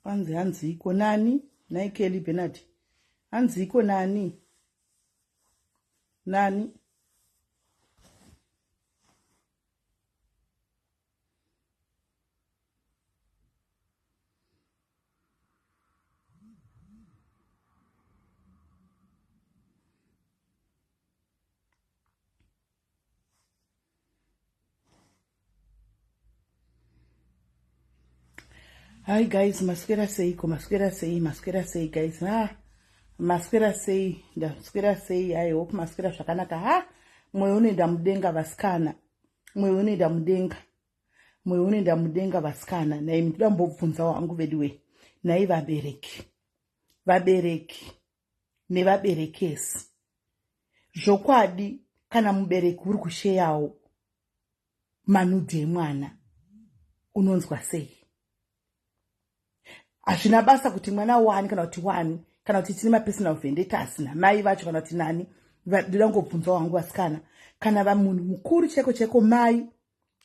Hanzi iko nani? Naikeli Bernard. Hanzi iko nani? Nani? Hi guys, masquera say guys. Masquera say I hope masquera shakanaka. Moyo unoenda mudenga vasikana. Moyo unoenda mudenga vasikana. Na imitoda mbobvunza wangu vediwe. Na vabereki nevaberekesi. Zvokwadi kana mubereki uri kusheyawo manudhi emwana unonzwa sei? Hazvina basa kuti mwana wani kana kuti wani kana kuti tine personal vendettas namai vacho kana kuti nani ndoda ngobvunza wangu vasikana kana vamunhu mukuru cheko mai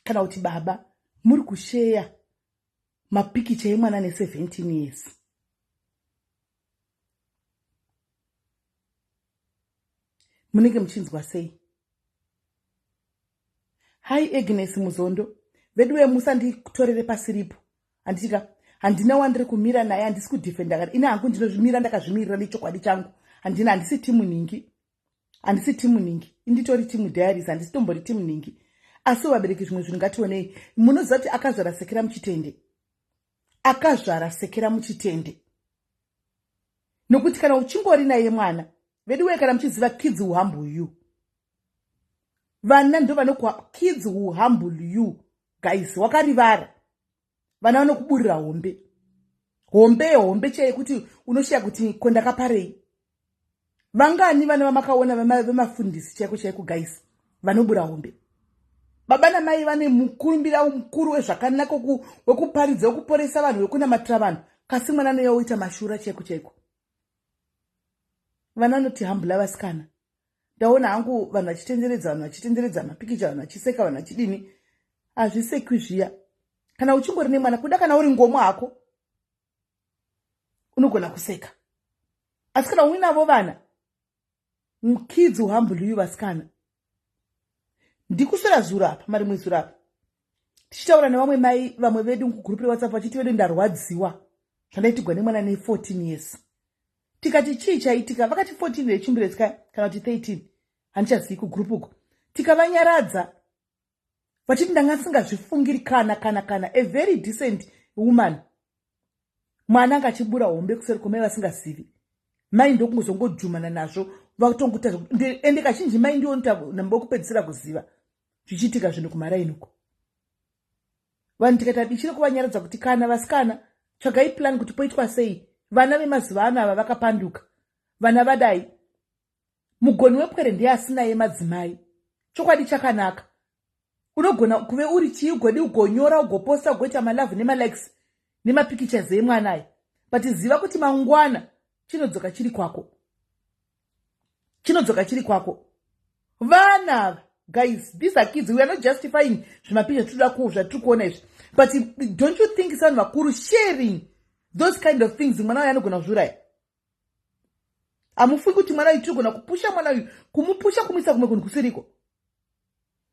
kana kuti baba muri kusheya mapikicha emwana ne17 years. Munenge muchinzwa sei? Hai Agnes Muzondo veduwe musanditorere pasiripo anditika handina wandiri kumira naye handisi kudefenda kana ina hangu ndinozvimira ndakazvimirira nechokwadi changu handisi timu ningi inditori timu diaries handisi tombori timu ningi. Asi vabereki zvimwe zvinhu ngationei. Munoziva kuti akazvara sekera muchitende nokuti kana uchingori naye mwana veduwe kana muchiziva kids who humble you vana ndo vanokwa kids who humble you guys. Wakarivara vana vanokuburira hombe cheye kuti unoshiya kuti kondakaparei. Vangani vana vamakaona vemafundisi cheko guys vanobura hombe. Baba namai vane mukurumbira mukuru wezvakanaka wekuparidza wekuporesa vanhu wekunamatira vanhu kasi mwana noyoita mashura cheko. Vana vanoti hambula vasikana. Ndaona hangu vanhu vachitenderedza mapikicha vanhu vachiseka vanhu vachidini. Hazvisekwi zviya. Kana uchingori nemwana kuda kana uri ngomo hako unogona kuseka. Asi kana uinavo vana kids who humble you vasikana. Ndikusvera zuro apa marimwe zuro apa tichitaura nevamwe mai vamwe vedu mugrupu reWhatsApp vachiti vedu ndarwadziwa zvandaitigwa nemwana ne14 years. Tikati chii chaitika? Vakati 14 rechimbiretsika kana kuti 13 handichazivi kugrupu uko. Tikavanyaradza vachiti ndanga singazvifungiri kana a very decent woman mwana anga achibura hombe kuseri kwamai vasingazivi. Mai ndokungozongodhumana nazvo vatongoita ende kazhinji mai ndiwo namba wekupedzisira kuziva zvichiitika zvinhu kumaraini uko. Vanhu tikati tichiri kuvanyaradza kuti kana vasikana tsvagai plan kuti poitwa sei. Vana vemazuva ano ava vakapanduka. Vana vadai mugoni wepwere ndiye asinaye madzimai. Chokwadi chakanaka. Unogona kuve uri chii ugodi ugonyora ugoposta ugoita malove nemalikes nemapictures emwanaye. But ziva kuti mangwana chinodzoka chiri kwako. Vana guys, these are kids. We are not justifying zvimapicture zvatiri kuona izvi. But don't you think sanhu vakuru sharing those kind of things mwana uyu anogona kuzviraya? Hamufungi kuti mwana uyu tirigona kupusha mwana uyu kumupusha kumuisa kumwe kunhu kusiriko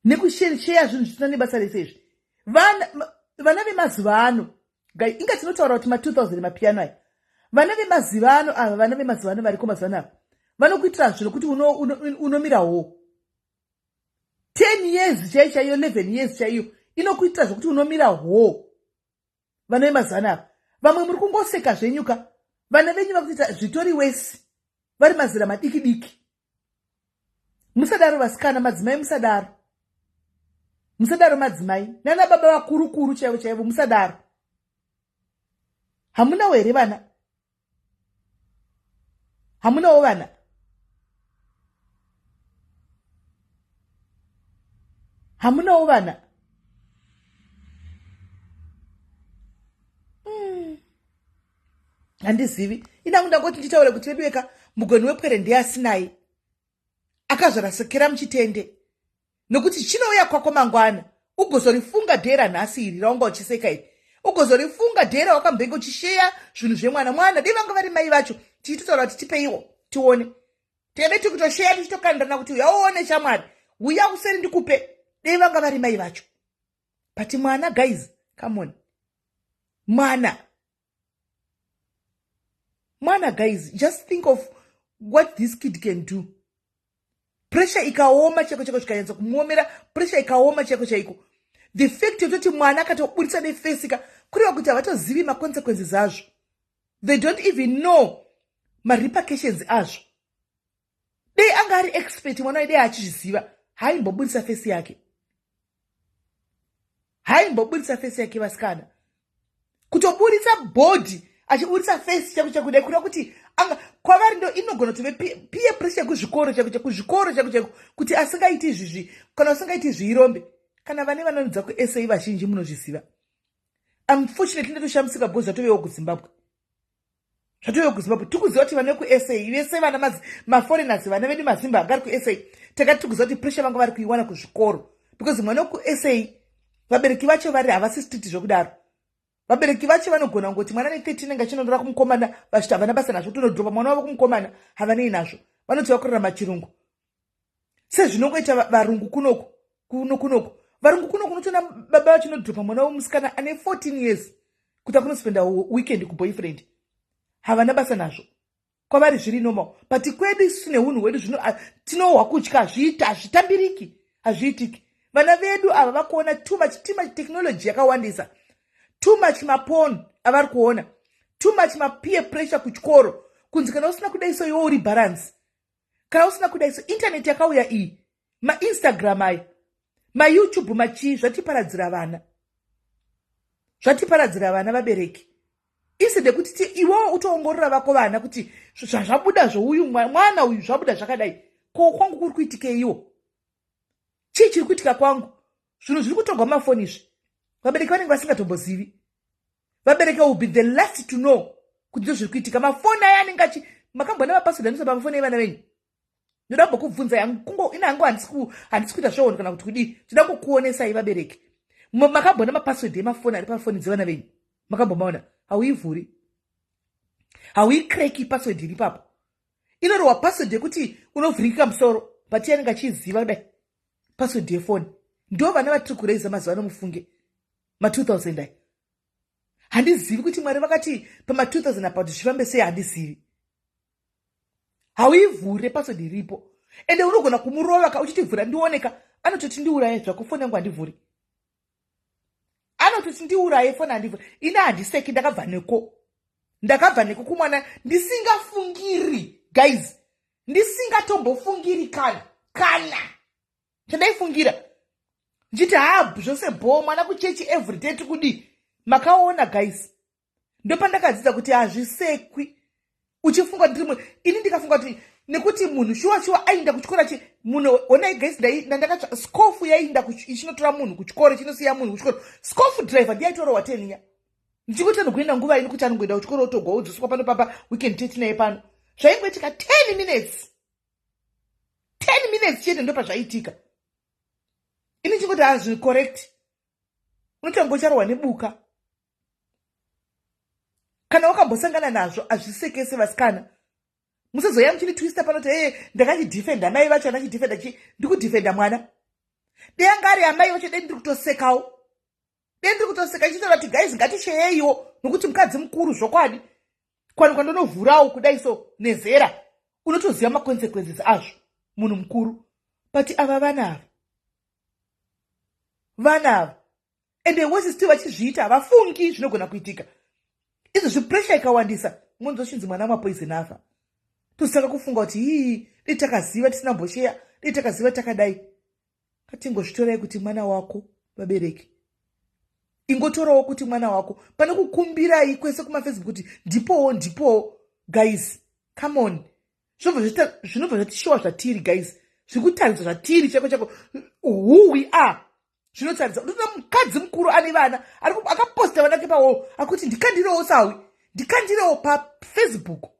nekusheya zvinhu zvisina nebasa rese izvi. Vana vemazuva ano inga tinotaura kuti ma2000 mapiano aya. Vana vemazuva ano variko mazuva ano ava vanokuitira zvinhu kuti unomira ho 10 years chaiyo 11 years chaiyo inokuitira zvokuti unomira ho. Vana vemazuva ano ava vamwe muri kungoseka zvenyuka. Vana venyu vakuita zvitori wesi vari mazera madiki. Musadaro vasikana, madzimai musadaro madzimai nana baba vakuru chaivo musadaro. Hamunawo here vana? Hamunawo vana? Hamunawo vana? handizivi. Inangu ndangoti nditaure kuti veduweka mugoni wepwere ndiasinai akazvarasekera muchitende, nokuti chinouya kwako mangwana ugozorifunga dhera nhasi iri raunga uchiseka iri, ugozorifunga dhera wakambenge uchisheya zvinhu zvemwana dei vanga vari mai vacho tichitotaura kuti tipeiwo tione, tebe tikutosheya tichitokandirana kuti uyaone shamwari uya useri ndikupe, dei vanga vari mai vacho. But mwana, guys, come on, mwana, guys, just think of what this kid can do. Pressure ikaoma chako chikaanza kumuomera, pressure ikaoma chako. The fact yototi mwana akatoburitsa neface kureva kuti havatozivi consequences azvo. They don't even know repercussions azvo. Dei anga ari expert mwana dei achizviziva, haimboburitsa face yake. Haimboburitsa face yake vasikana. Kutoburitsa body achiburitsa face chako kudai kuda kuti anga kwavari ndo inogona tove peer pressure kuzvikoro chako kuti asingaiti izvi kana asingaiti zvirombe. Kana vane vanonudza kuSA vazhinji munozviziva. Unfortunately ndatoshamisika because zvatovewo kuZimbabwe. Tikuziva kuti vane kuSA vese vana maforeigners vana vedu maZimbabwe ari kuSA takati tikuziva kuti pressure vanga vari kuiwana kuzvikoro because mwana kuSA vabereki vacho vari havasi strict zvokudaro. Vabereki vacho vanogona ngoti mwana ne13 nga chinondora kumukomana vachiti havana basa nazvo, tonodropa mwana wavo kumukomana havanei nazvo, vanoziva kurarama chirungu. Sezvinongoita varungu kunoko. Varungu kunoko unotoona baba vacho nodropa mwana womusikana ane 14 years kuti akunospenda weekend kuboyfriend. Havana basa nazvo. Kwavari zviri normal. But kwedu isu neunhu hwedu tinohwa kutya hazvitambiriki, hazviitiki. Vana vedu ava vakuona too much technology yakawandisa. Too much mapon avari kuona. Too much peer pressure kuchikoro. Kunzi kana usina kudaiso iwo uri balance. Kana usina kudaiso internet yakauya iyi. Instagram ayi. YouTube machi zvatiparadzira vana vabereki. Instead kuti iwo utoongorora vako vana kuti zvabuda uyu mwana uyu zvabuda zvakadai. Ko kwangu kuri kuitike iwo. Chii chiri kuitika kwangu? Zvinhu zviri kutogwa mafoni izvi. Vabereki vanenge vasingatombozivi. Vabereki will be the last to know kuti zviri kuitika. Mafoni aya anenge makambona mapasword anosaba mafoni evana venyu. Ndoda mbokubvunza yangu inangu handisi kuita zvoona kana kuti kudii. Ndoda kukuonesai vabereki. Makambona mapasword emafoni ari pafoni dzevana venyu. Makambomaona. Hauivhuri. Hauicracki password iri papo. Inorohwa password yekuti unovhurika musoro. But yanenge achiziva kudai. Password yefoni. Ndo vana vatiri kureiza mazuva ano mufunge. 2000 ai. Handizivi kuti Mwari vakati pama 2000 apa kuti zvifambe sei, handizivi. Hauivhure password iripo. Ende unogona kumurova uchitivhura ndioneka. Anototi ndiuraye zvako foni yangu handivhuri. Anototi ndiuraye foni handivhuri. Ina handiseki ndakabva neko kumwana ndisingafungiri, guys. Ndisingatombofungiri kana. Chandaifungira. Njiti zvose mwana kuchechi everyday tikudi. Makaona, guys. Ndopa ndakadzidza kuti hazvisekwi. Uchifunga ndiri ini ndikafunga kuti nekuti munhu shuwa aenda kuchikora munhu onai, guys, ndakatsva skofu yainda ichinotora munhu kuchikoro chinosiya munhu kuchikoro. Skofu driver ndiyaitora 10 ya. Ndichikuti anokuenda nguva ini kuti anongoenda kuchikoro otogwa udzoswa pano papa weekend tete naye pano. Zvaingoitika 10 minutes. 10 minutes chete ndopa zvaitika. Ini chingoti hazvi correct. Unotambocharohwa nebuka. Kana wakambosangana nazvo hazvisekese vasikana. Musazoya muchinitwista pano kuti ndakachidefenda mai vacho ndachidefenda ndikudefenda mwana. Deyanga ari amai vacho ndiri kutosekawo. Ndiri kutoseka ichitaura kuti guys ngatisheyeiwo nokuti mukadzi mukuru zvokwadi. Kwandonovhurawo kudai so nezera. Unotoziva consequences azvo munhu mukuru. But ava vana ende wose still vachizviita havafungi zvinogona kuitika. Izvo zvipressure ikawandisa munozoshinzi mwana mapoison afa. Tosaka kufunga kuti dei takaziva tisina mbosheya, dei takaziva takadai. Katingozvitorai kuti mwana wako vabereki. Ingotorawo kuti mwana wako pane kukumbirai kwese kumafacebook kuti ndipo guys, come on. Zvinobva zvatishowa zvatiri, guys. Zvikutaridza zvatiri chako who we are. Zvinotaridza kuti mukadzi mukuru ane vana akaposta vanake pawo akuti ndikandirowo sawi ndikandirewo paFacebook,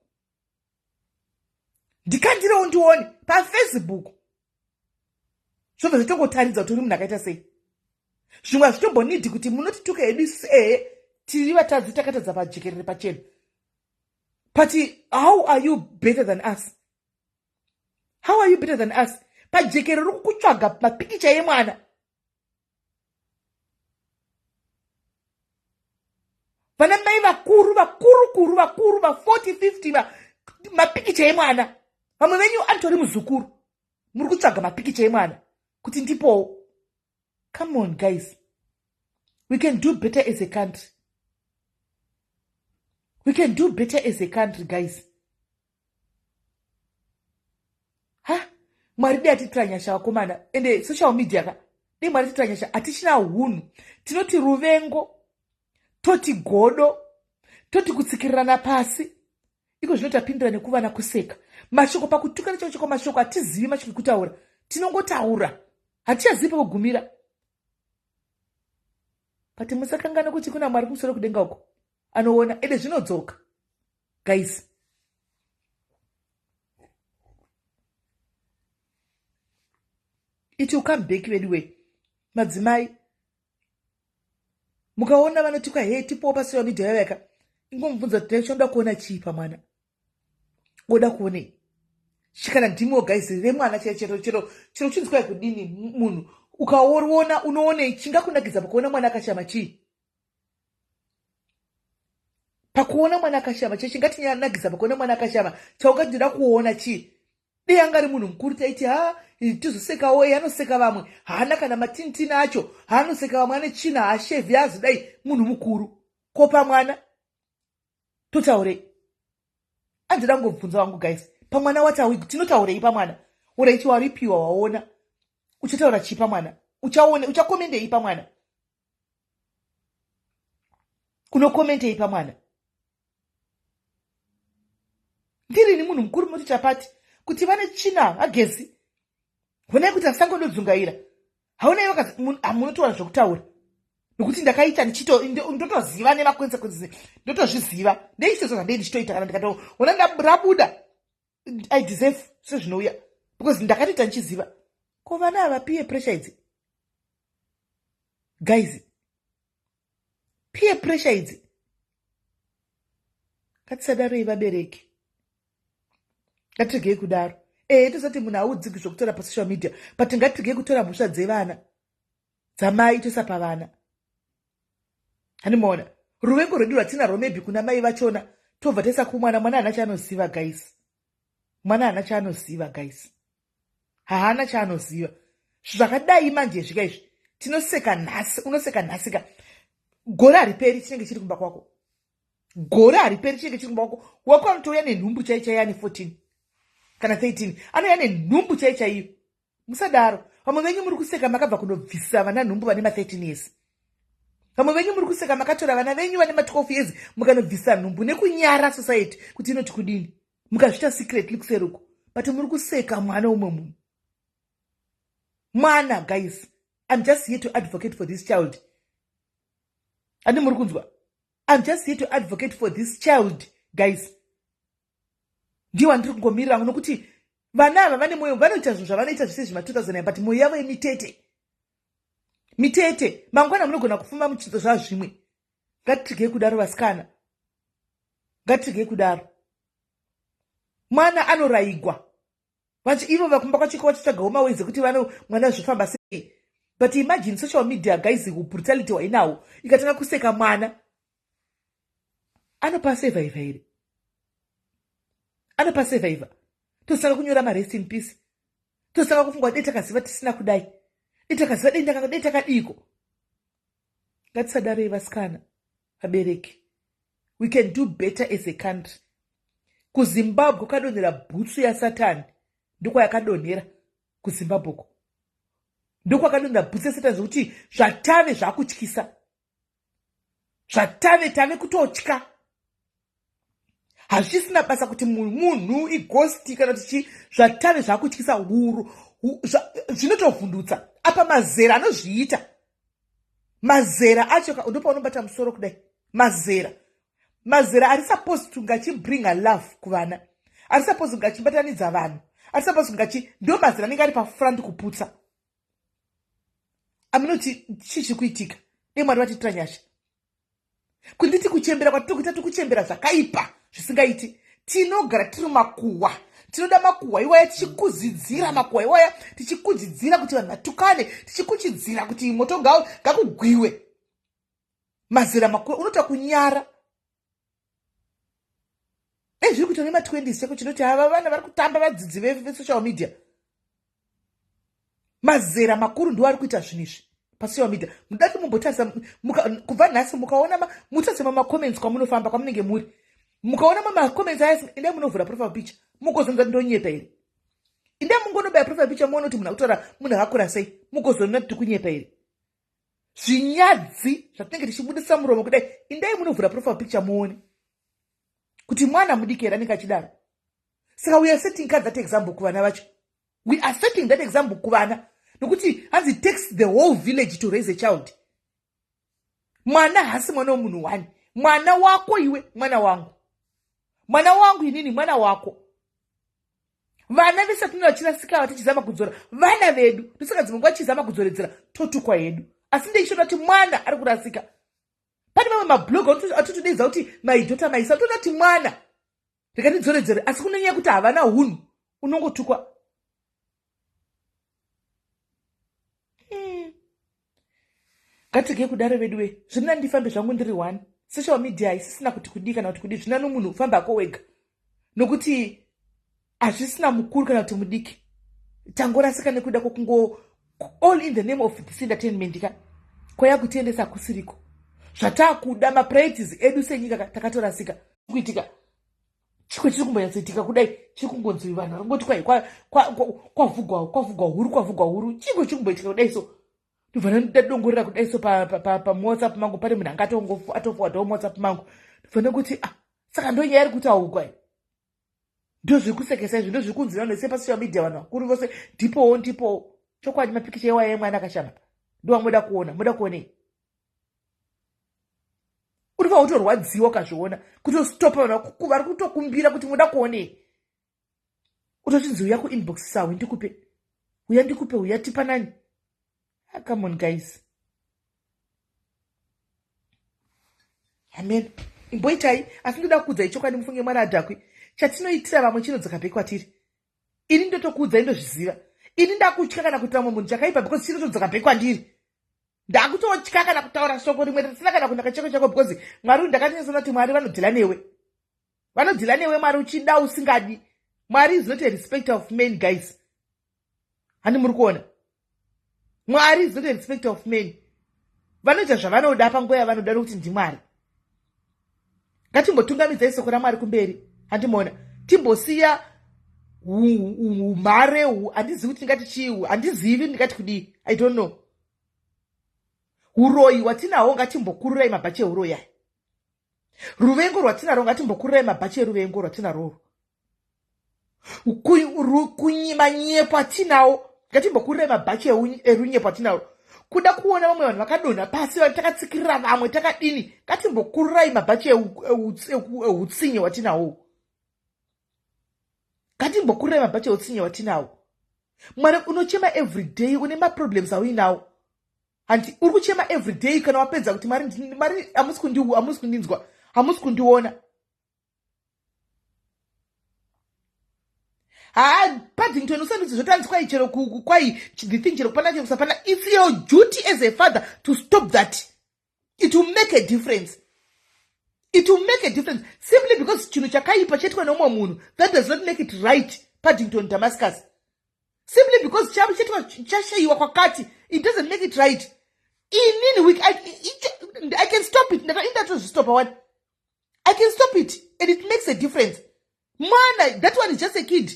ndikandirewo ndione paFacebook. Zvobva zvitongotaridza kuti uri munhu akaita sei. Zvimwe hazvitombonidhi kuti munotituka hedu tiri vatadzi takatadza pajekerere pachena. But how are you better than us? How are you better than us? Pajekerere uri kutsvaga mapikicha emwana. Vana mai vakuru va 40 50 mapikicha emwana. Vamwe venyu antori muzukuru. Muri kutsvaga mapikicha emwana kuti ndipowo. Come on guys. We can do better as a country. We can do better as a country, guys. Mwari dai atitranyasha vakomana ende social media ka. Dai mwari atitranyasha atichina hunhu. Tinoti ruvengo, toti godo, toti kutsikirirana pasi. Iko zvinotapindira nekuvana kuseka. Mashoko pakutukana choko mashoko atizivi mashoko kutaura. Tinongotaura. Hatichazivi pakugumira. But musakangana kuti kuna mwari kumusoro kudenga uko. Anoona ende zvinodzoka. Guys. It will come back anyway. Madzimai. Mukaona vanotuka tipo pasio media yaka. Ingomubvunza kuti choda kuona chii pamwana. Oda kuone. Shikana ndimo guys remwana chero chinzwa kudini munhu. Ukaona unoone chingakunakidza pakuona mwana akashama chii. Pakuona mwana akashama chingatinyanakidza pakuona mwana akashama chaungadira kuona chii. Dei angari munhu mukuru taiti tizosekawo anoseka vamwe haana kana matintini acho haanoseka vamwe ane china haashevhi azidai munhu mukuru kopa mwana totaurei. Andida ngobvunza wangu guys pamwana watauri tinotaurei pamwana uraichi waripiwa waona uchataura chii pamwana uchakomendei pamwana unokomendei pamwana. Ndirini munhu mukuru moti chapati kuti vane china hagezi honai kuti asangododzungaira haonai munotaura zvokutaura nokuti ndakaita ndotoziva nemakonsekwensi ndotozviziva ndeizvozvo zvandei ndichitoita kana ndikatoona rabuda I deserve sezvinouya because ndakatoita ndichiziva. Ko vana ava peer pressure idzi guys, peer pressure idzi ngatisadarei vabereki. Ngatirigei kudaro. Tosati munhu haudzigi zvokutora pasocial media but ngatirigei kutora mhosva dzevana dzamai tosa pavana. Handimaona ruvengo rwedu rwatinarwo maybe kuna mai vachona tobva taisa kumwana mwana haana chaanoziva guys. Mwana haana chaanoziva guys. Haana chaanoziva. Zvakadai manje zvika izvi tinoseka nhasi unoseka nhasika. Gore hariperi chinenge chiri kumba kwako. Gore hariperi chinenge chiri kumba kwako. Wako anotouya nenhumbu chaichaiyo ane 14 kana 13 anouya nenhumbu chaichaiyo. Musadaro. Vamwe venyu muri kuseka makabva kundobvisa vana nhumbu vane ma13 years. Vamwe venyu muri kuseka makatora vana venyu vane ma12 years mukanobvisa nhumbu nekunyara society kuti inoti kudini. Mukazviita secretly kuseruko. But muri kuseka mwana umwe munhu. Mwana guys. I'm just here to advocate for this child. Andi muri kunzwa. I'm just here to advocate for this child guys. Ndiwa ndiri kungomirira nokuti vana ava vane mwoyo vanoita zvinhu zvavanoita zvise zvima 2009 but mwoyo yavo yemitete. Mitete. Mangwana munogona kufuma muchizo zvazvimwe. Ngatirigei kudaro vasikana. Ngatirigei kudaro. Mwana anoraigwa. Vachi ivo vakumba kwachiko vachitsvaga waMai kuti mwana zvifamba sei. But imagine social media guys brutality wainawo ikatanga kuseka mwana. Anopa survivor here. Anopa survivor. Tosanga kunyora rest in peace. Tosanga kufungwa dei takaziva tisina kudai. Dei takaziva dei takadiko. Ngatisadarei vasikana vabereki. We can do better as a country. KuZimbabwe kadonhera bhutsu yaSatani. Ndiko yakadonhera kuZimbabwe. Ndiko yakadonhera bhutsu yaSatani zvokuti zvatave zvakutyisa. Zvatave kutotya. Hazvisina basa kuti munhu ighosti kana tichi zvatave zvakutyisa huru. Zvinotovhundutsa. Apa mazera anozviita. Mazera acho ndopaunobata musoro kudai. Mazera. mazera ari supposed to bring a love kuvana, ari supposed to batanidza vanhu, ari supposed to ndio mazera anenge ari pafront kuputsa. Aminoti chichi kuitika nemwari vatitira nyasha kunditi kuchembera kwatiri kuita tikuchembera zvakaipa zvisingaiti. Tinogara tiri makuhwa, tinoda makuhwa iwaya, tichikudzidzira makuhwa iwaya, tichikudzidzira kuti vanhu vatukane, tichikuchidzira kuti moto ngakugwiwe. Mazera makuru unota kunyara. Zviri kuita nema20s cheko chinoti ava vana vari kutamba vadzidzi vesocial media. Mazera makuru ndiwo ari kuita zvinhu izvi pasocial media. Mudati mumbotarisa kubva nhasi mukaona mutarisa mamacomments kwamunofamba kwamunenge muri. Mukaona mamacomments aya inde munovhura profile picture mukozonza ndonyepa here. Inde mungonobaya profile picture muone kuti munhu akutaura munhu akakura sei mukozonona kuti kunyepa here. Zvinyadzi zvatinenge tichibudisa muromo kudai indai munovhura profile picture muone kuti mwana mudiki here anenge achidaro. Saka we are setting that example kuvana vacho. We are setting that example kuvana. Nokuti hanzi it takes the whole village to raise a child. Mwana hasi mwana womunhu wani. Mwana wako iwe, mwana wangu. Mwana wangu inini, mwana wako. Vana vese tinochinasika vatichizama kudzora. Vana vedu, tusaka dzimwe chizama kudzoredzera totukwa yedu. Asi ndeishona kuti mwana ari kurasika. Pane mamwe mablog atotodeiza kuti my daughter my son, toti mwana. Rikatidzoredzere, asi kunonyanya kuti havana hunhu, unongotukwa. Ngatige kudaro veduwe, zvina ndifambe zvangu ndiri one. Social media isisina kuti kudii kana kuti kudii, zvina nomunhu famba ako wega. Nokuti hazvisina mukuru kana kuti mudiki. Tangorasika nekuda kwokungo all in the name of this entertainment ka. Kwaya kutiendesa kusiriko. Zvatakuda mapriorities edu senyika takatorasika. Kuitika chiko chiri kumbonyatsoitika kudai chiri kungonzwi vanhu ngoti kwavhugwa huru chiko chiri kumboitika kudai so. Ndivana ndadongorera kudai so pa WhatsApp mangu pari munhu atofuwatawo WhatsApp mangu. Ndivana kuti saka ndonyaya iri kuti augwa. Ndio zvikusekesa izvi, ndio zvikunzira nese pasocial media vanhu vakuru vose ndipo chokwadi mapikicha ewaye mwana akashama. Ndio muda kuonei. Uri utorwadziwa kazviona kutostopa vanhu vari kutokumbira kuti muda kuonei. Utochinzi uya kuinbox sawe ndikupe. Uya tipa nani? Come on guys. Amen. Imboitai asi ndoda kuudza ichokwadi mufunge mwana adhakwi. Chatinoitira vamwe chinodzoka pei kwatiri. Ini ndotokuudza indozviziva. Ini ndakutya kana kuita mumwe munhu chakaipa because chinotodzoka pei kwandiri. Ndakutotya kana kutaura shoko rimwe risina kana kunaka chako because Mwari ndakatinzona kuti Mwari vanodhila newe. Vanodhila newe Mwari uchida usingadi. Mwari is not a respecter of men guys. Hani muri kuona? Mwari is not a respecter of men. Vanoita zvavanoda panguva yavanoda nokuti ndiMwari. Ngatimbotungamidza soko raMwari kumberi. Handimona. Timbosiya umhare handizivi kuti ndingati chii, handizivi ndingati kudii. I don't know. Uroyi watinawo ngatimbokururai mabhachi euroyi aya. Ruvengo rwatinaro ngatimbokururai mabhachi eruvengo rwatinaro. Kunyepa tinawo ngatimbokururai mabhachi erunyepa tinaro. Kuda kuona vamwe vanhu vakadonha pasi takatsikirira vamwe takadini ngatimbokururai mabhachi eutsinye watinawo. Ngatimbokururai mabhachi eutsinye watinawo. Mwari unochema everyday une maproblems auinawo. Hanti uri kuchema everyday kana wapedza kuti Mwari hamusi kundinzwa, hamusi kundiona. Paddington usandudzi zvotanzi kwai chero kwai the thing chero kupana kusapana. It's your duty as a father to stop that. It will make a difference. It will make a difference simply because chinhu chakaipa chetwa nomwe munhu, that does not make it right. Paddington Damascus, simply because chetwa chashayiwa kwakati, it doesn't make it right. In week I can stop it. Stop one. I can stop it and it makes a difference. Man, that one is just a kid.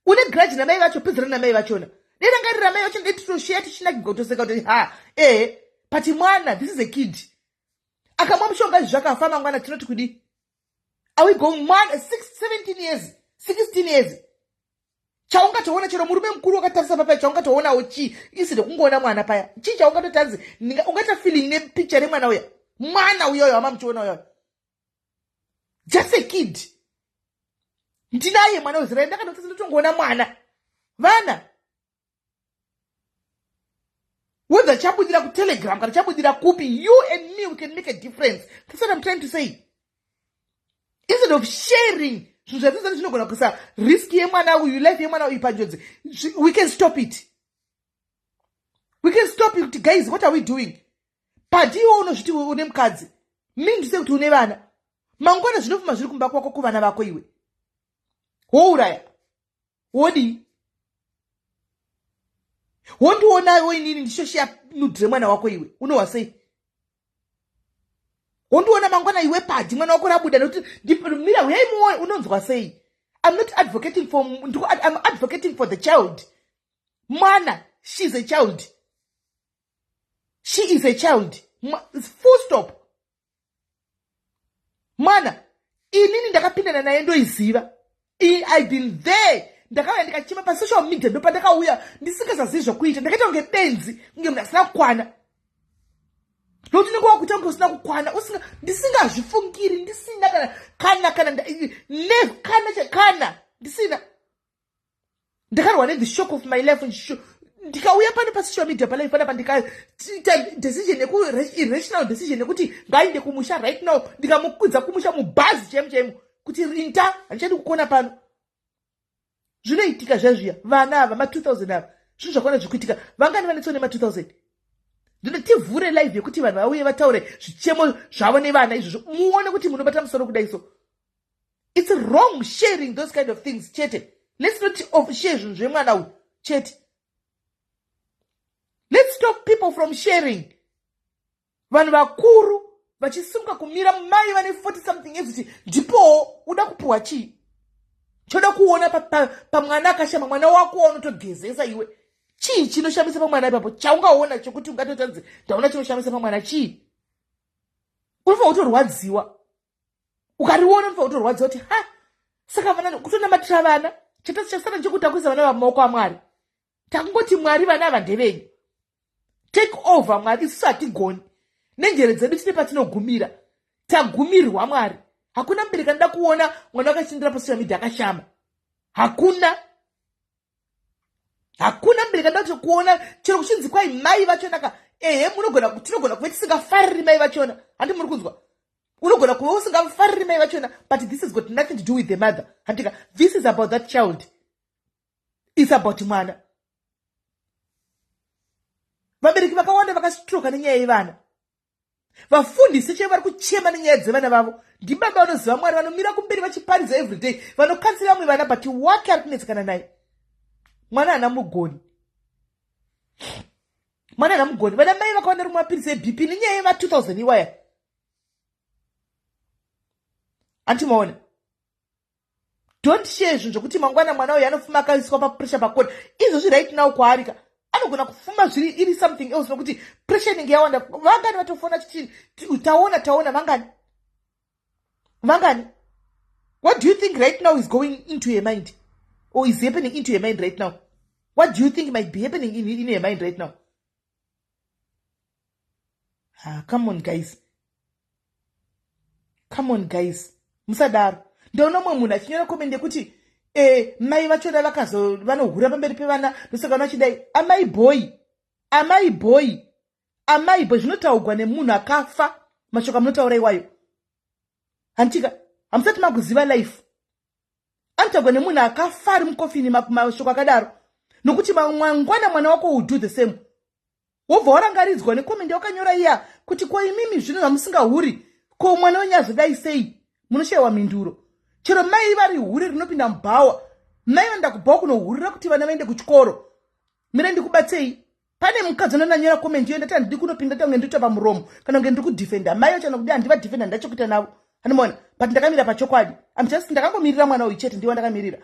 Une grudge na mai vacho pizira na mai vachona. Dena ngari na mai vacho ndetoshare tichina kugotoseka kuti pati mwana, this is a kid. Akamwa mushonga zvakafa mangwana tinoti kudi. Are we going man 17 years, 16 years? Chaungatoona chero murume mukuru wakatarisa papa chaungatoona chi iside kungoona mwana paya. Chi chaungatotanzi ungata feeling ne picture remwana uya. Mwana uyoyo amamuchiona uyoyo. just a kid. Ndinaye mwana wezera ndakanotsa ndotongoona mwana. Vana. Whether chabudira ku Telegram kana chabudira kupi, you and me, we can make a difference. That's what I'm trying to say. Instead of sharing, risk yemwana uyu, life yemwana uyu panjodzi. We can stop it. We can stop it, guys. What are we doing? Padi uno zviti une mukadzi. Mimi ndise kuti une vana. Mangwana zvinofuma zviri kumba kwako kuvana vako iwe. Wouraya. Wodi. Wondiona iwe inini ndishoshiya nudhire mwana wako iwe. Unowasei. Wondiona mangwana iwe padi mwana wako rabuda nokuti mira uyaimuona unonzwa sei. I'm not advocating for I'm advocating for the child. Mwana, she's a child. She is a child. Full stop. Mwana, inini ndakapindana naye ndoiziva. I've been there. Ndakauya ndikachima pa social media ndopa ndakauya ndisingasazivi zvokuita. Ndakaita kunge benzi, kunge munhu asina kukwana. Nokuti ndingowa kuti ange usina kukwana, ndisingazvifungiri, ndisina kana ndisina. Ndakarwa ne the shock of my life. Ndikauya pane pa social media pala ifana pandikaita decision irrational decision yekuti ngainde kumusha right now, ndikamukudza kumusha mubhazi chemu kuti rinta handichadi kukona pano. Zvinoitika zvazviya vana ava ma 2000 ava zvinhu zvakona zvikuitika. Vangani vanetsone ma 2000. Ndinotivhure live yekuti vanhu vauye vataure zvichemo zvavo nevana izvozvo muone kuti munobata musoro kudai so. It's wrong sharing those kind of things chete. Let's not overshare zvinhu zvemwana uyu chete. Let's stop people from sharing. Vanhu vakuru vachisimuka kumira mai vane 40 something years kuti ndipo uda kupuwa chii. Choda kuona pamwana akashama mwana wako unotogezesa iwe. Chii chinoshamisa pamwana ipapo chaungaona chokuti ungatotanzi ndaona chinoshamisa pamwana chii. Unofanira kutorwadziwa. Ukariona unofanira kutorwadziwa kuti saka vana kutonamatira vana chasara chekuti takuisa vana vamaoko aMwari. Takungoti Mwari vana ava ndevenyu. Take over Mwari, isusu hatigoni. Nenjere dzedu tine patinogumira. Tagumirwa Mwari. Hakuna mbereka nda kuona mwana wakachindira pa social media akashama. Hakuna mbereka nda kuona chero kuchinzi kwai mai vachona tinogona kuve tisingafariri mai vachona. Handi muri kunzwa. Unogona kuve usingafariri mai vachona, but this has got nothing to do with the mother. Handika, this is about that child. It's about mwana. Vabereki vakawanda vakastroka nenyaya yevana. Vafundisi che vari kuchema nenyaya dzevana vavo. Ndibaba vanoziva Mwari vanomira kumberi vachiparidza every day. Vanokansira vamwe vana but wake ari kunetsekana naye. Mwana hana mugoni. Vana mai vakawanda rimwe mapirisi eBP nenyaya yema 2000 iwaya. Antimaona. Don't share zvinhu zvokuti mangwana mwana uyu anofuma akaiswa papressure pakona. Izvozvi right now kwaarika. Anogona kufuma zviri iri something else nokuti pressure inenge yawanda. Vangani vatofona chini taona vangani. What do you think right now is going into your mind? Or is happening into your mind right now? What do you think might be happening in your mind right now? Come on guys. Musadaro. Ndaona mwe munhu achinyora comment yekuti mai vachona vanohura pamberi pevana nosaka vachidai amai boy zvinotaurwa nemunhu akafa. Mashoko amunotaura iwayo hantika hamusati makuziva life. Anotaurwa nemunhu akafa ari mukofini mashoko akadaro nokuti mangwana mwana wako will do the same. Wobva warangaridzwa nekomende wakanyora iya kuti ko imimi zvinhu zvamusingahuri ko mwana wenyu azodai sei. Munoshayiwa minduro. Chero mai vari huri rinopinda mubhawa. Mai vanoenda kubhawa kunohurira kuti vana vaende kuchikoro. Mira ndikubatsei. Pane mukadzi anonyora comment yoenda tandi ndiri kunopinda tange ndito pamuromo kana kunge ndiri kudefenda mai ochana kuti andiva defenda ndachokuita navo. Hanimona but ndakamira pachokwadi. I'm just ndakangomirira mwana uyu chete ndiwa ndakamirira.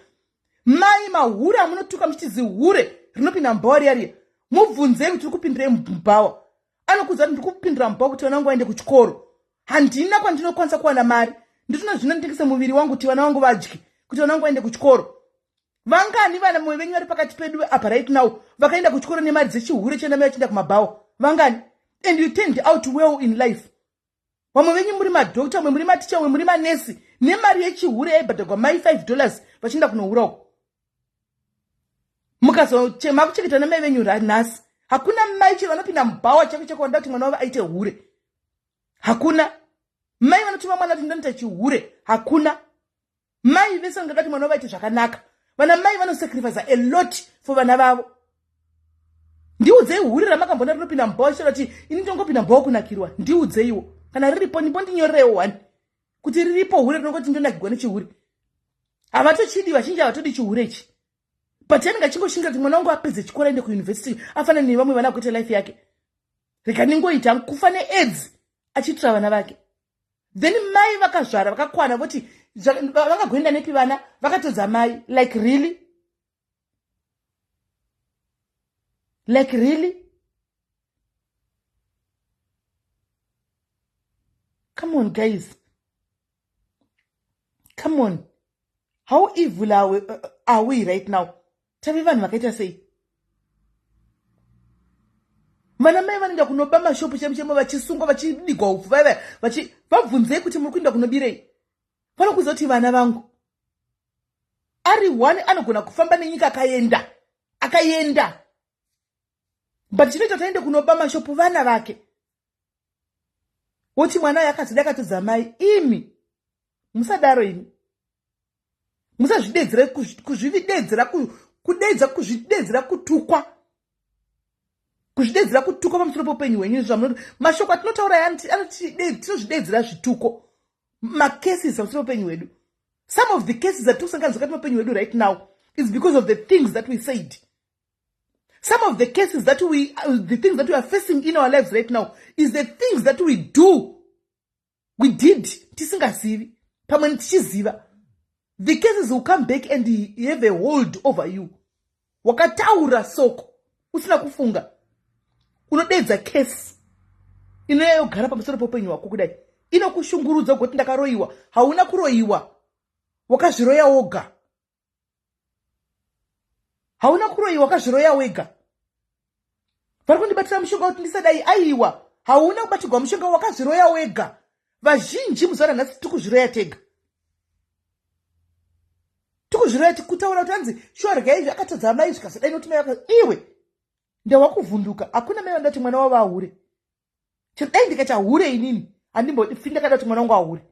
Mai mahuri amunotuka muchizihure rinopinda mubhawa riya. Mubvunzei kuti kupindira mubhawa. Anokuudza kuti ndikupindira mubhawa kuti vana vangu vaende kuchikoro. Handina kwandinokwanisa kuwana mari. Nditona zvinondikisa muviri wangu kuti vana vangu vadyi kuti vana vangu vaende kuchikoro. Vangani vana mwe venyu vari pakati pedu apa right now vakaenda kuchikoro nemari dzechihure chena mai vachienda kumabhawa. Vangani? And you turned out well in life. Vamwe venyu muri madhokta, mwe muri maticha, mwe muri manesi nemari yechihure yaibhadharwa mai $5 vachienda kunoura uko. Mukazochema kuchengeta namai venyu nhasi, hakuna mai chero vanopinda mubhawa chako chekuonda kuti mwana wavo aite hure. Hakuna mai vanotuma mwana kuti ndinoita chihure. Hakuna mai vese vanoda kuti mwana wavo aite zvakanaka. Vana mai vanosacrifice a lot for vana vavo. Ndiudzei hure ramakambona rinopinda mubhawa chero kuti ini ndongopinda mubhawa kunakirwa. Ndiudzeiwo kana riripo ndibondinyorerewo one kuti riripo hure rinongoti ndonakirwa nechihure. Havatochidi, vazhinji havatodi chihure ichi. But yanenge achingoshinga kuti mwana wangu apedze chikora ende kuuniversity afanane nevamwe vana kuita life yake. Rikaningoita kufa neAIDS achitira vana vake. Then mai vakazvara vakakwana voti vakagoenda nepi vana vakatodza mai. Like really? Like really? Come on guys. Come on. How evil are we right now? Tavi vanhu vakaita sei? Vana mai vanoenda kunoba mashopu chemo vachisungwa vachidigwa upfu vabvunzei kuti muri kuenda kunobirei. Vanokuudza kuti vana vangu ari one anogona kufamba nenyika akaenda. But chinoita kuti aende kunoba mashopu vana vake. Woti mwana yakatodza mai. Imi musadaro imi. Musazvidedzera kuzvidedzera kutukwa. Kuzvidedzera kutukwa pamusoro poupenyu hwenyu zvamunoti mashoko atinotaura tinozvidedzera zvituko. Macases pamusoro poupenyu hwedu. Some of the cases that tokusangana zvakati muupenyu hwedu right now is because of the things that we said. Some of the cases that the things that we are facing in our lives right now is the things that we did tisingazivi pamwe tichiziva. The cases will come back and have a hold over you. Wakataura soko usina kufunga. Unodedza case inayogara pamusoro poupenyu hwako kudai. Inokushungurudza kuti ndakaroiwa. Hauna kuroiwa. Wakazviroya woga. Hauna kuroiwa, wakazviroya wega. Vari kundibatira mushonga kuti ndisadai aiwa. Hauna kubatirwa mushonga, wakazviroya wega. Vazhinji muzuva ranhasi tikuzviroya tega. Tikuzviroya tikutaura kuti hanzi shorga izvi akatodza mai zvikazodai notumai iwe ndawakuvhunduka. Hakuna mai vandati mwana wavo ahure. Chidai ndikaita hure inini handimbodi ndakada kuti mwana wangu ahure.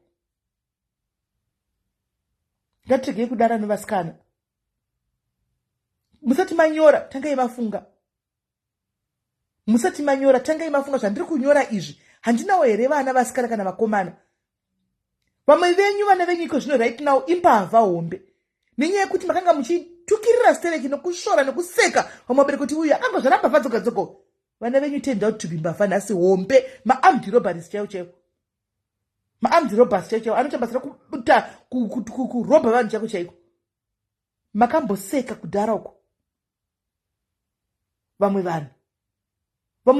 Ngatiregei kudara nevasikana. Musati manyora tangai mafunga. Musati manyora tangai mafunga zvandiri kunyora izvi. Handinawo here vana vasikana kana vakomana. Vamwe venyu vana venyu iko zvino right now imbavha hombe. Nenyaya yekuti makanga muchitukirira stereki nokushora nokuseka pamabereko kuti uyu akangozvaramba vadzoko. Vana venyu turned out to be mbavha nhasi hombe. Ma-armed robbers chaiwo. Ma-armed robbers chaiwo anochambasira kurobha vanhu chako chaiko. Makamboseka kudhara uko. Vamwe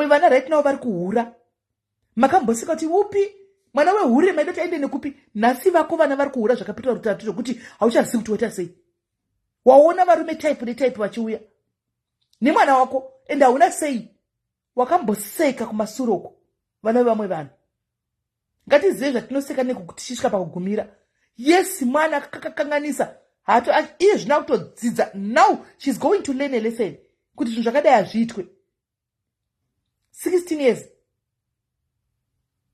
vana right now vari kuhura. Makamboseka kuti upi mwana wehure maida kuti aende nekupi. Nhasi vako vana vari kuhura zvakapita rutatu zvokuti hauchazivi kuti woita sei. Waona varume type netype vachiuya nemwana wako ende hauna sei. Wakamboseka kumasuro uko. Vana vevamwe vanhu. Ngatizive zvatinoseka neko kuti tisvika pakugumira. Yes, mwana akakanganisa. Iye zvina kutodzidza. Now she's going to learn a lesson. Kuti zvinhu zvakadai hazviitwe. 16 years.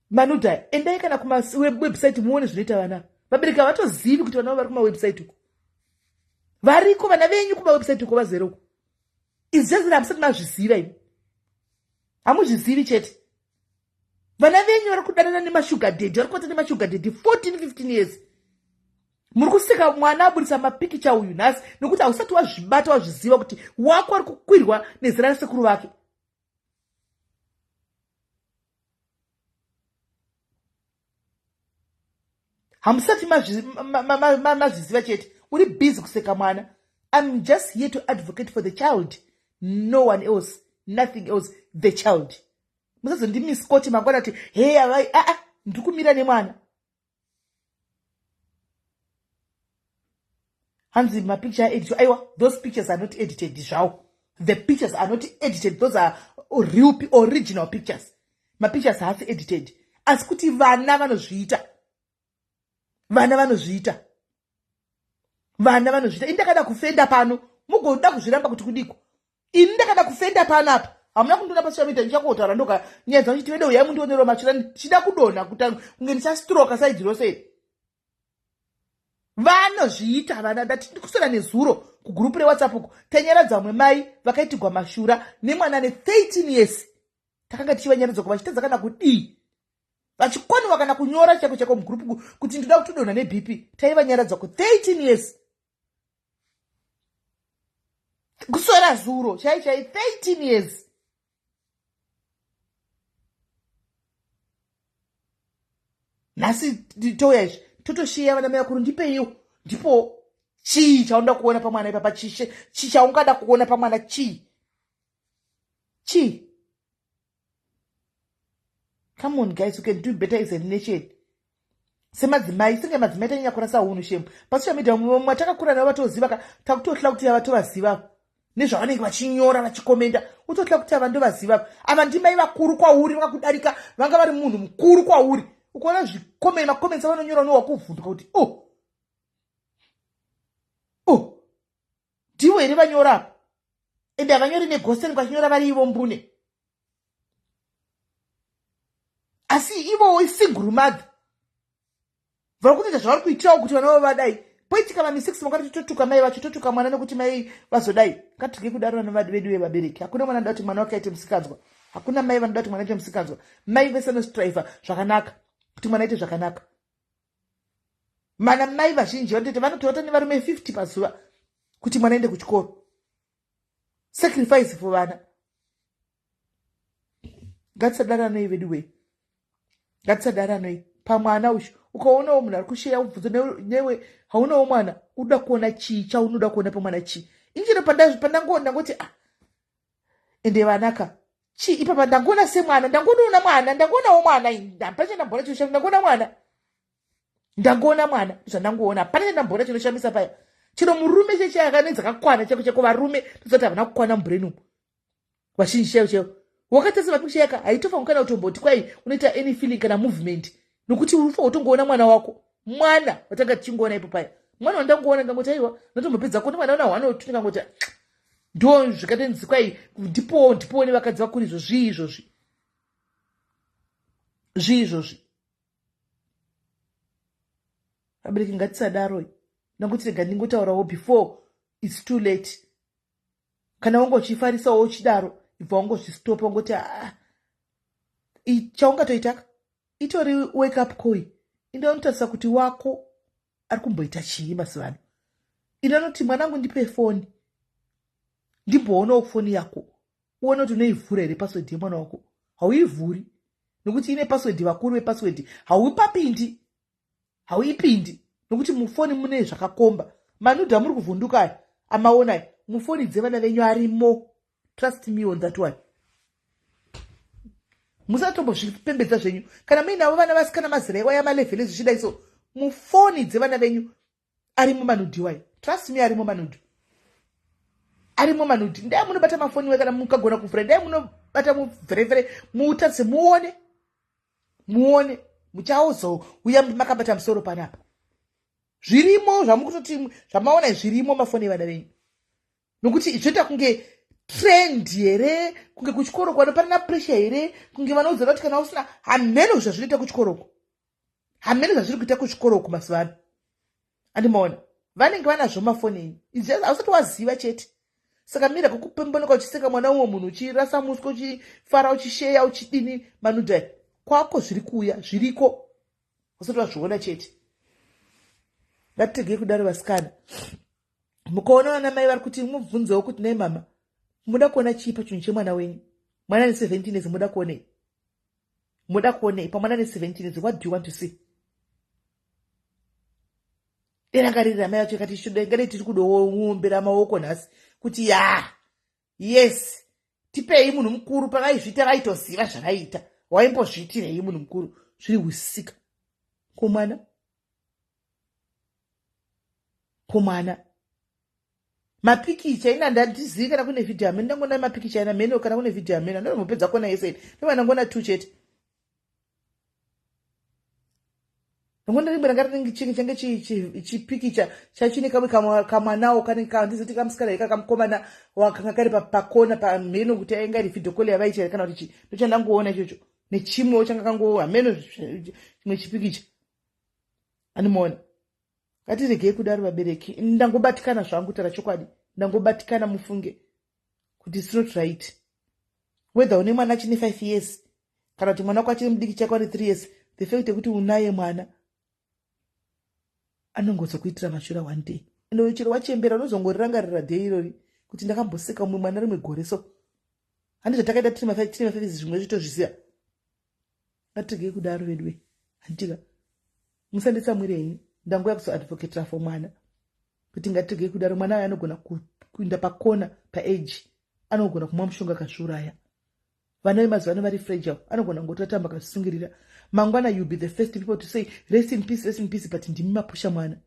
Manudai, endai kana kumawebsite muone zvinoita vana. Vabereki havatozivi kuti vana vari kumawebsite uko. Variko vana venyu kumawebsite uko vazere uko. It's just that hamusati mazviziva imi. Hamuzvizivi chete. Vana venyu vari kudanana nemashuga daddy, vari kuita nemashuga daddy 14-15 years. Muri kuseka mwana aburisa mapikicha uyu nhasi nokuti hausati wazvibata wazviziva kuti wako ari kukwirwa nezera resekuru vake. Hamusati mazviziva chete. Uri busy kuseka mwana. I'm just here to advocate for the child. No one else. Nothing else. The child. Musazondimiskoti mangwana ati hey avai ndikumira nemwana. Hanzi mapicture edited. Aiwa, those pictures are not edited. The pictures are not edited. Those are real original pictures. My pictures are edited. As kuti vana vanozviita. Vana vanozviita. Vana vanozviita. Ini ndakada kufenda pano. Mugoda kuzviramba kuti kudiko. Ini ndakada kufenda pano apa. Hamuna kundona pasha mita ndichakotaura ndoka nyaya dzangu chiti vede uya mundionero machira ndichida kudona kutanga kunge ndichastroka saidzi rose. Vanozviita vana ndati ndikusora nezuro kugrupu reWhatsApp uko. Tanyaradza waMai vakaitigwa mashura nemwana ne 13 years. Takanga tichivanyaradza kuva chitedza kana kudii. Vachikoniwa kana kunyora chako chako mugrupu kuti ndoda kutodona neBP. Taivanyaradza ku 13 years. Kusora zuro chai 13 years. Nasi toya izvi totoshiya vana mai vakuru ndipeiwo ndipo chii chaunada kuona pamwana ipapa chishe chii chaungada kuona pamwana chii. Come on guys, you can do better as a nation. Semadzimai singe madzimai tanyanya kurasa hunhu shemu pasocial media mwatakakura navo vatoziva takutotla kuti ava tovaziva nezvavanenge vachinyora vachikomenda utotla kuti ava ndovaziva ava ndimai vakuru kwauri vakakudarika vanga vari munhu mukuru kwauri ukaona zvikomenda makoments avanonyora nowakuvhunduka kuti ndivo here vanyora apa ende havanyori negoseni vachinyora vari ivo mbune asi ivo isingle mother vari kutoita zvavari kuitirawo kuti vana vavo vadai poitika mami6 makati totuka mai vacho totuka mwana nekuti mai vazodai ngatirege kudaro vana vedu vevabereki. Hakuna mwana anoda kuti mwana wake aite musikanzwa. Hakuna mai vanoda kuti mwana aite musikanzwa. Mai vese vanostriva zvakanaka kuti mwana aite zvakanaka. Mana mai vazhinji vanotoita vanotora nevarume 50 pazuva kuti mwana aende kuchikoro. Sacrifice for vana. Ngatisadananei vedu we. Ngatisadananei pamwana uyu ukaonawo munhu ari kusheya ubvunzo newe haunawo mwana unoda kuona chii chaunoda kuona pamwana chii. Injira pandangoona ndangoti ende vanaka chii ipapa ndangoona semwana ndangoona mwana ndangonawo mwana ndapacha ndambona chinoshamisa ndangoona mwana ndangoona mwana zvandangoona pane ndambona chinoshamisa paya chino murume cheche akanenza kakwana chako varume tozoti havana kukwana mubrain vazhinji chaivo wakatasa mapikicha yaka haitofanira kana kutomboti kwai unoita any feeling kana movement nokuti urufa utongoona mwana wako mwana watanga tichingoona ipo paya mwana wandangoona ndangoti aiwa ndatombopedza kuona mwana una hwana utu ndingangoti ndo zvikatenzi kwai ndipo nevakadzi vakuru izvozvi zviizvozvi abereki ngatisadaro nanguti rega ndingotaurawo before it's too late. Kana wangu uchifarisawo uchidaro ibva wangozvistopa wangoti chaungatoitaka itori wake up call inonotarisa kuti wako ari kumboita chii mazuva ano. Inonoti mwanangu ndipe foni ndimboonawo foni yako uone kuti unoivhura here password yemwana wako. Hauivhuri nokuti ine password vakuru vepassword hauipindi nokuti mufoni mune zvakakomba. Manudha muri kuvhunduka aya amaonai mufoni dzevana venyu arimo. Trust me on that one. Musatombozvipembedza zvenyu kana muinavo vana vasikana mazera iwaya malevheli zvichidai so mufoni dzevana venyu arimo manudhi iwayo. Trust me arimo manudhi ndai munobata mafoni we kana mukagona kuvhura ndai munobata muvherevhere muutarise muone muchauzouya makabata musoro panapa zvirimo zvamukutoti zvamaona zvirimo mafoni evana venyu nokuti zvoita kunge trend here kunge kuchikoro kwano parina pressure here kunge vanoudza kuti kana usina hameno zvazvinoita kuchikoroko hameno zvazviri kuita kuchikoroko mazuva ano andimaona vanenge vanazvo mafoni enyu izvi hausati waziva chete saka mira kukupembonoka uchiseka mwana umwe munhu uchirasa muswe uchifara uchisheya uchidini manudhai kwako zviri kuuya zviriko usati wazviona chete. Ngatitegei kudaro vasikana mukaona vana mai vari kuti mubvunzewo kuti nei mama muda kuona chii pachinhu chemwana wenyu mwana ne 17 years muda kuonei pamwana ne 17 years what do you want to see. Irangarira mai vacho kati shudengai tiri kudowombera maoko nhasi kuti yes tipei munhu mukuru pavaizviita vaitoziva zvavaita waimbozviitirei munhu mukuru zviri husika kumwana mapikicha ina ndandizivi kana kune vhidhiyo hamene ndangona mapikicha ina mhene kana kune vhidhiyo hamene ndombopedza kuona yese ndovana ngona 2 chete Ngona rimwe ranga rinenge change chipikicha chachine kamwe kamwanawo kanenge ndizoti kamusikana ika kamukomana wakanga kari pakona pamheno kuti ainga iri video call yavaiita kana kuti ndochandangoona ichocho nechimwewo changa kangoona mheno chimwe chipikicha animona. Ngatiregei kudaro vabereki, ndangobatikana zvangu tara chokwadi, ndangobatikana mufunge kuti it's not right. Whether une mwana chine 5 years kana kuti mwana wako achiri mudiki chako ari 3 years, the fact kuti unaye mwana anongozokuitira mashura one day. Endo chiro wachembera unozongorangarira day irori kuti ndakamboseka mumwe mwana rimwe gore so. Handizvo takaita tiri mafaizi zvimwe zvitozviziva. Ngatiregei kudaro vedwe. Handika musanditsamwire henyu. Ndango yakuzoadvocatera for mwana kuti ngatiregei kudaro. Mwana aya anogona kuinda pakona paage, anogona kumwa mushonga akazviuraya. Vana vemazuva ano vari fragile, anogona ngotatamba akazvisungirira. Mangwana you be the first people to say rest in peace, but ndimi mapusha mwana.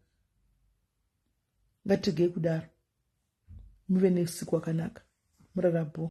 Ngatiregei kudaro. Muve neusiku wakanaka. Murarabo.